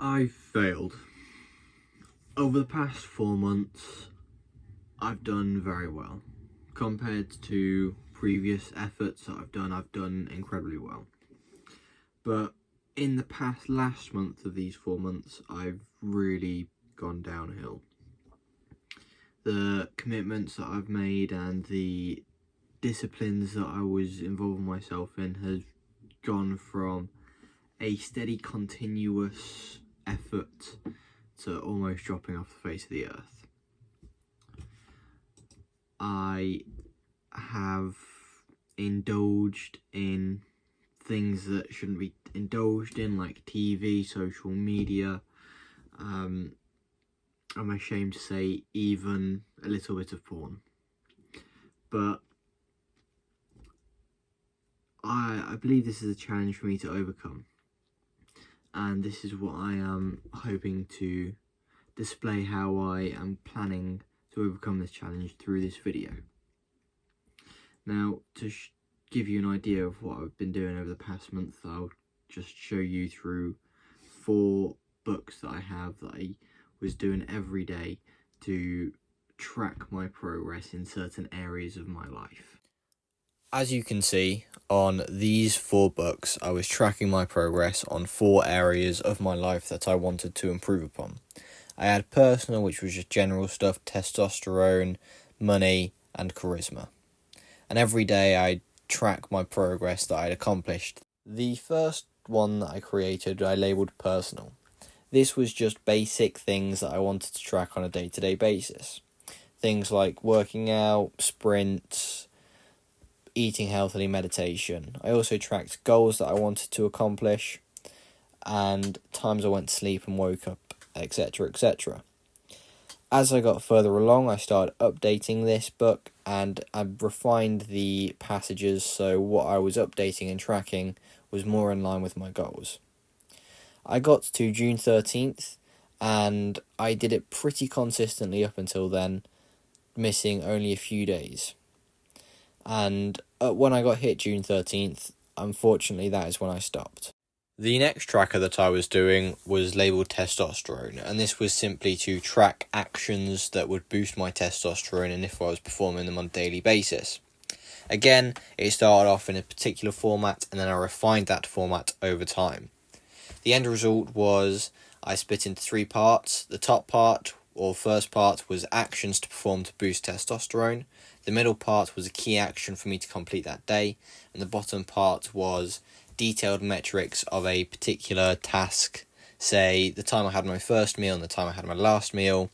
I failed. Over the past 4 months, I've done very well. Compared to previous efforts that I've done incredibly well. But in the last month of these 4 months, I've really gone downhill. The commitments that I've made and the disciplines that I was involving myself in has gone from a steady, continuous effort to almost dropping off the face of the earth. I have indulged in things that shouldn't be indulged in, like TV, social media, I'm ashamed to say even a little bit of porn. But I believe this is a challenge for me to overcome. And this is what I am hoping to display how I am planning to overcome this challenge through this video. Now, to give you an idea of what I've been doing over the past month, I'll just show you through 4 books that I have that I was doing every day to track my progress in certain areas of my life. As you can see, on these 4 books, I was tracking my progress on 4 areas of my life that I wanted to improve upon. I had personal, which was just general stuff, testosterone, money, and charisma. And every day I track my progress that I'd accomplished. The first one that I created, I labelled personal. This was just basic things that I wanted to track on a day-to-day basis. Things like working out, sprints, eating healthily, meditation. I also tracked goals that I wanted to accomplish and times I went to sleep and woke up, etc., etc. As I got further along, I started updating this book and I refined the passages so what I was updating and tracking was more in line with my goals. I got to June 13th and I did it pretty consistently up until then, missing only a few days. And when I got hit June 13th, unfortunately that is when I stopped. The next tracker that I was doing was labelled testosterone, and this was simply to track actions that would boost my testosterone and if I was performing them on a daily basis. Again, it started off in a particular format and then I refined that format over time. The end result was I split into 3 parts. The top part, or first part, was actions to perform to boost testosterone. The middle part was a key action for me to complete that day, and the bottom part was detailed metrics of a particular task, say the time I had my first meal and the time I had my last meal,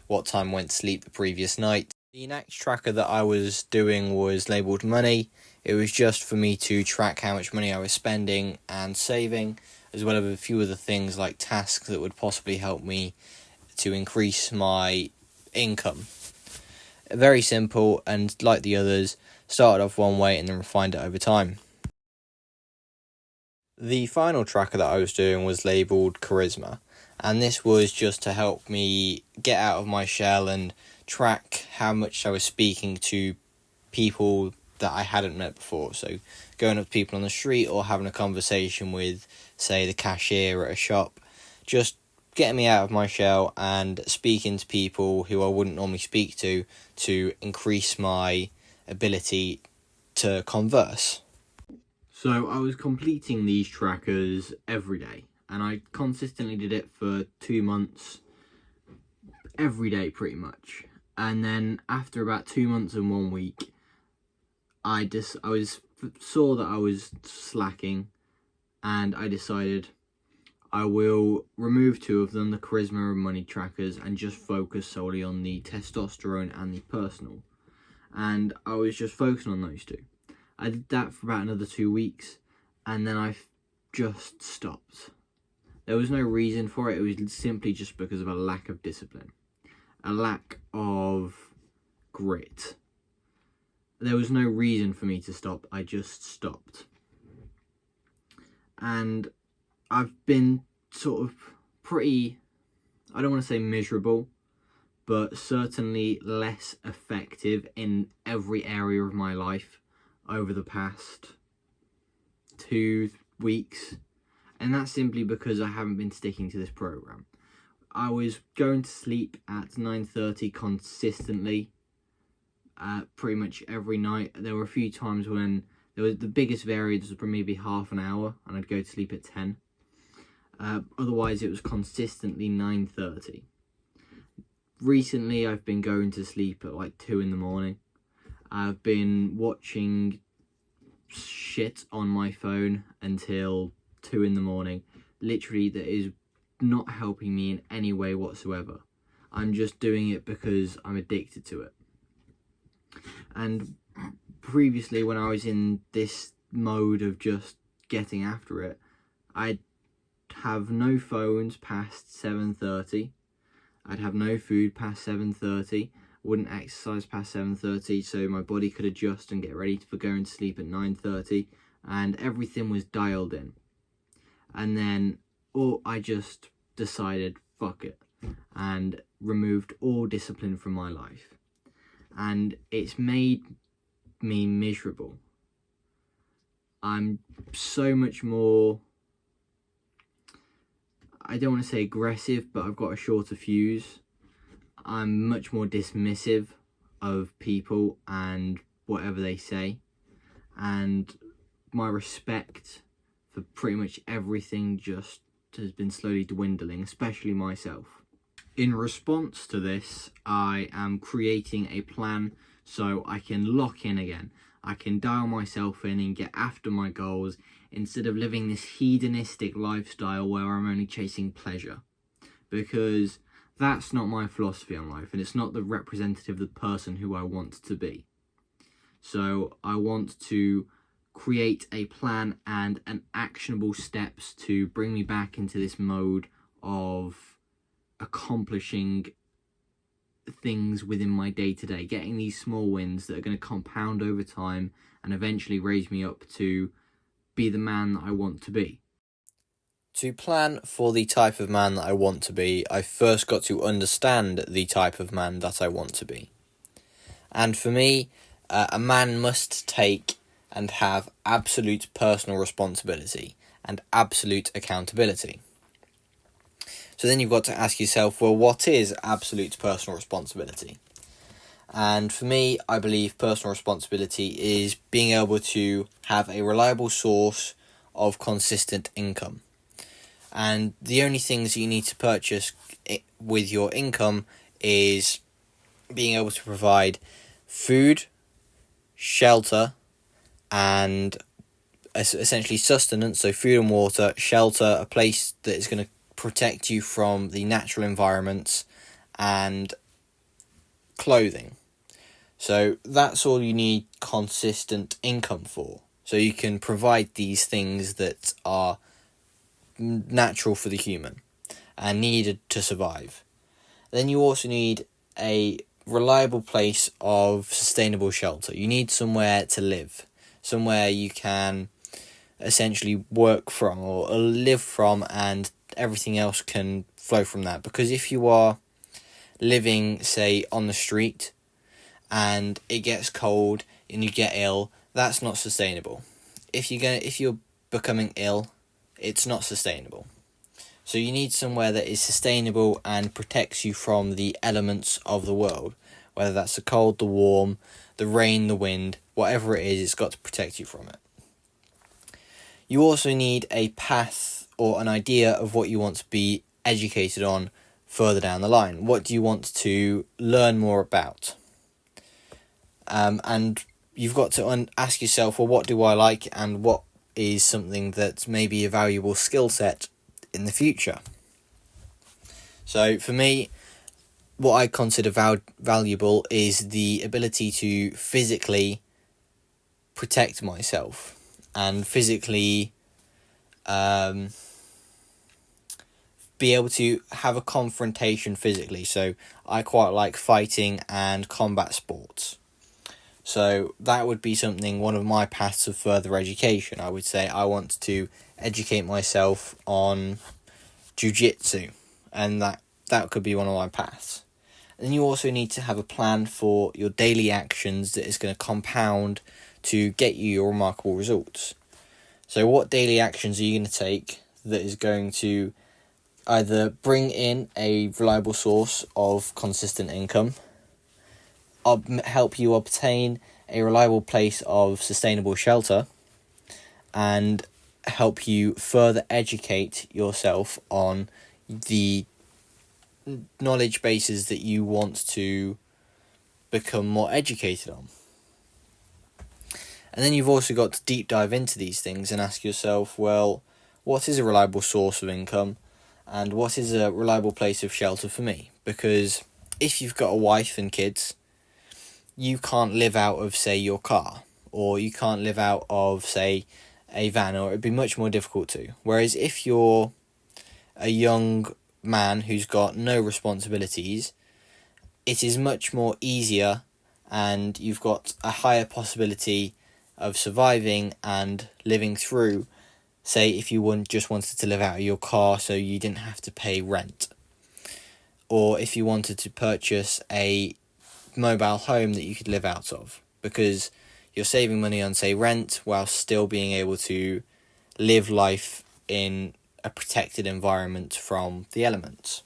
what time I went to sleep the previous night. The next tracker that I was doing was labelled money. It was just for me to track how much money I was spending and saving, as well as a few other things like tasks that would possibly help me to increase my income. Very simple, and like the others, started off one way and then refined it over time. The final tracker that I was doing was labelled charisma, and this was just to help me get out of my shell and track how much I was speaking to people that I hadn't met before. So going up to people on the street or having a conversation with, say, the cashier at a shop, just getting me out of my shell and speaking to people who I wouldn't normally speak to increase my ability to converse. So I was completing these trackers every day, and I consistently did it for 2 months, every day pretty much. And then after about 2 months and 1 week, I saw that I was slacking, and I decided I will remove 2 of them, the charisma and money trackers, and just focus solely on the testosterone and the personal. And I was just focusing on those 2. I did that for about another 2 weeks, and then I just stopped. There was no reason for it. It was simply just because of a lack of discipline, a lack of grit. There was no reason for me to stop. I just stopped. And I've been sort of pretty, I don't want to say miserable, but certainly less effective in every area of my life over the past 2 weeks. And that's simply because I haven't been sticking to this program. I was going to sleep at 9:30 consistently, pretty much every night. There were a few times when the biggest variance was maybe half an hour, and I'd go to sleep at 10. Otherwise, it was consistently 9:30. Recently, I've been going to sleep at like 2 in the morning. I've been watching shit on my phone until 2 in the morning. Literally, that is not helping me in any way whatsoever. I'm just doing it because I'm addicted to it. And previously, when I was in this mode of just getting after it, I'd have no phones past 7:30. I'd have no food past 7:30. Wouldn't exercise past 7:30, so my body could adjust and get ready for going to sleep at 9:30, and everything was dialed in. And then, I just decided, fuck it, and removed all discipline from my life. And it's made me miserable. I'm so much more, I don't want to say aggressive, but I've got a shorter fuse. I'm much more dismissive of people and whatever they say. And my respect for pretty much everything just has been slowly dwindling, especially myself. In response to this, I am creating a plan so I can lock in again. I can dial myself in and get after my goals instead of living this hedonistic lifestyle where I'm only chasing pleasure. Because that's not my philosophy on life, and it's not the representative of the person who I want to be. So I want to create a plan and an actionable steps to bring me back into this mode of accomplishing things within my day-to-day, getting these small wins that are going to compound over time and eventually raise me up to be the man that I want to be. To plan for the type of man that I want to be, I first got to understand the type of man that I want to be. And for me, a man must take and have absolute personal responsibility and absolute accountability. So then you've got to ask yourself, well, what is absolute personal responsibility? And for me, I believe personal responsibility is being able to have a reliable source of consistent income. And the only things you need to purchase with your income is being able to provide food, shelter, and essentially sustenance, so food and water, shelter, a place that is going to protect you from the natural environments, and clothing. So that's all you need consistent income for. So you can provide these things that are natural for the human and needed to survive. Then you also need a reliable place of sustainable shelter. You need somewhere to live, somewhere you can essentially work from or live from, and everything else can flow from that. Because if you are living, say, on the street and it gets cold and you get ill, that's not sustainable. If you're becoming ill, it's not sustainable. So you need somewhere that is sustainable and protects you from the elements of the world, whether that's the cold, the warm, the rain, the wind, whatever it is, it's got to protect you from it. You also need a path or an idea of what you want to be educated on further down the line. What do you want to learn more about? And you've got to ask yourself, well, what do I like, and what is something that's maybe a valuable skill set in the future? So for me, what I consider valuable is the ability to physically protect myself and physically be able to have a confrontation physically. So I quite like fighting and combat sports. So that would be one of my paths of further education. I would say I want to educate myself on jiu-jitsu, and that could be one of my paths. And then you also need to have a plan for your daily actions that is going to compound to get you your remarkable results. So what daily actions are you going to take that is going to either bring in a reliable source of consistent income, help you obtain a reliable place of sustainable shelter, and help you further educate yourself on the knowledge bases that you want to become more educated on. And then you've also got to deep dive into these things and ask yourself, well, what is a reliable source of income and what is a reliable place of shelter for me? Because if you've got a wife and kids, you can't live out of, say, your car, or you can't live out of, say, a van, or it'd be much more difficult to. Whereas if you're a young man who's got no responsibilities, it is much more easier and you've got a higher possibility of surviving and living through, say, if you just wanted to live out of your car so you didn't have to pay rent, or if you wanted to purchase a mobile home that you could live out of, because you're saving money on, say, rent while still being able to live life in a protected environment from the elements.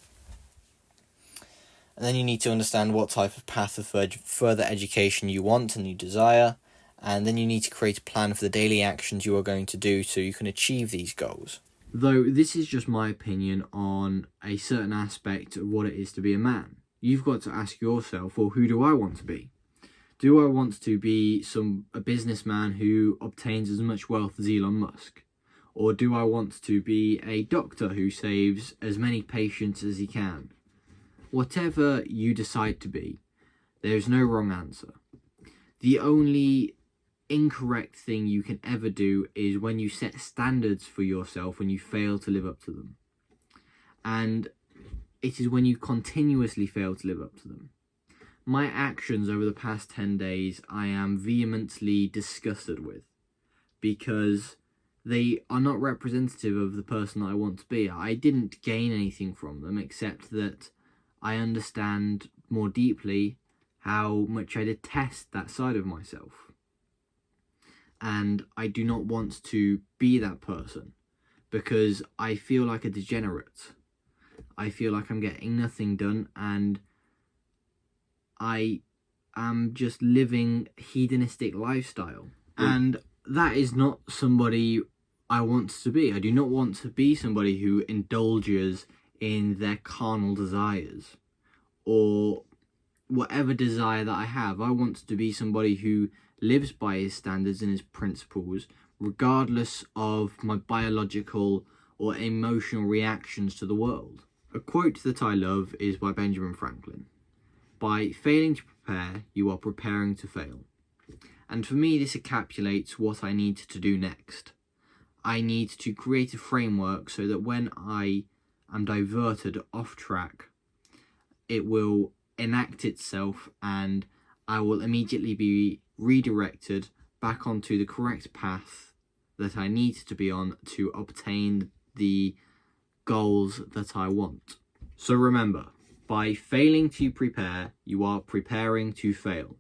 And then you need to understand what type of path of further education you want and you desire, and then you need to create a plan for the daily actions you are going to do so you can achieve these goals. Though this is just my opinion on a certain aspect of what it is to be a man. You've got to ask yourself, well, who do I want to be? Do I want to be a businessman who obtains as much wealth as Elon Musk? Or do I want to be a doctor who saves as many patients as he can? Whatever you decide to be, there is no wrong answer. The only incorrect thing you can ever do is when you set standards for yourself and you fail to live up to them. And it is when you continuously fail to live up to them. My actions over the past 10 days I am vehemently disgusted with, because they are not representative of the person that I want to be. I didn't gain anything from them except that I understand more deeply how much I detest that side of myself. And I do not want to be that person, because I feel like a degenerate. I feel like I'm getting nothing done, and I am just living a hedonistic lifestyle. And that is not somebody I want to be. I do not want to be somebody who indulges in their carnal desires or whatever desire that I have. I want to be somebody who lives by his standards and his principles, regardless of my biological or emotional reactions to the world. A quote that I love is by Benjamin Franklin. By failing to prepare, you are preparing to fail. And for me, this encapsulates what I need to do next. I need to create a framework so that when I am diverted off track, it will enact itself and I will immediately be redirected back onto the correct path that I need to be on to obtain the goals that I want. So remember, by failing to prepare, you are preparing to fail.